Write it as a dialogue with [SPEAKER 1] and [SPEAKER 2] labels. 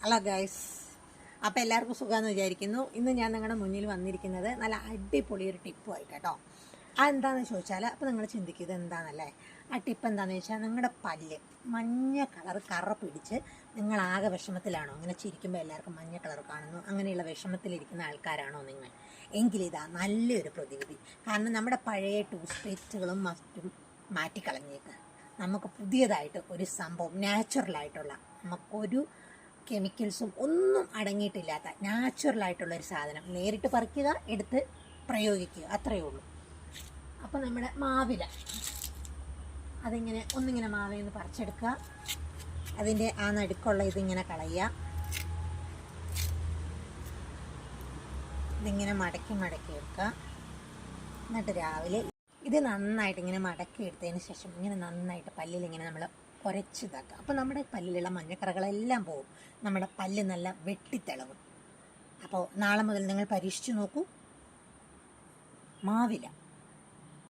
[SPEAKER 1] Hello guys, അപ്പോൾ എല്ലാവർക്കും സുഖമാണെന്ന് വിചാരിക്കുന്നു. ഇന്ന് ഞാൻ നിങ്ങളുടെ മുന്നിൽ വന്നിരിക്കുന്നത് നല്ല അടിപൊളി ഒരു ടിപ്പുമായിട്ട് കേട്ടോ. അതെന്താണെന്ന് ചോദിച്ചാൽ, അപ്പോൾ നിങ്ങൾ ചിന്തിക്കും ഇത് എന്താണെന്നല്ലേ. ആ ടിപ്പ് എന്താണെന്ന് ചോദിച്ചാൽ, നിങ്ങളുടെ പല്ല് മഞ്ഞ കളർ കറ പിടിച്ച് നിങ്ങളാകെ വിഷമത്തിലാണോ? ഇങ്ങനെ ചിരിക്കുമ്പോൾ എല്ലാവർക്കും മഞ്ഞ കളർ കാണുന്നു, അങ്ങനെയുള്ള വിഷമത്തിലിരിക്കുന്ന ആൾക്കാരാണോ നിങ്ങൾ? എങ്കിലിതാ നല്ലൊരു പ്രതിവിധി. കാരണം നമ്മുടെ പഴയ ടൂത്ത് പേസ്റ്റുകളും മറ്റും മാറ്റിക്കളഞ്ഞേക്ക്. നമുക്ക് പുതിയതായിട്ട് ഒരു സംഭവം, നാച്ചുറലായിട്ടുള്ള, നമുക്കൊരു കെമിക്കൽസും ഒന്നും അടങ്ങിയിട്ടില്ലാത്ത നാച്ചുറലായിട്ടുള്ളൊരു സാധനം നേരിട്ട് പറിക്കുക, എടുത്ത് പ്രയോഗിക്കുക, അത്രയേ ഉള്ളൂ. അപ്പോൾ നമ്മുടെ മാവില അതിങ്ങനെ ഒന്നിങ്ങനെ മാവിൽ നിന്ന് പറിച്ചെടുക്കുക. അതിൻ്റെ ആ നടുക്കുള്ള ഇതിങ്ങനെ കളയുക. ഇതിങ്ങനെ മടക്കി വെക്കുക. എന്നിട്ട് രാവിലെ ഇത് നന്നായിട്ട് ഇങ്ങനെ മടക്കി എടുത്തതിന് ശേഷം ഇങ്ങനെ നന്നായിട്ട് പല്ലിൽ ഇങ്ങനെ നമ്മൾ കുരച്ചിതാക്കുക. അപ്പോൾ നമ്മുടെ പല്ലിലുള്ള മഞ്ഞക്കറകളെല്ലാം പോകും, നമ്മുടെ പല്ല് നല്ല വെട്ടിത്തിളങ്ങും. അപ്പോൾ നാളെ മുതൽ നിങ്ങൾ പരീക്ഷിച്ച് നോക്കൂ. മാവില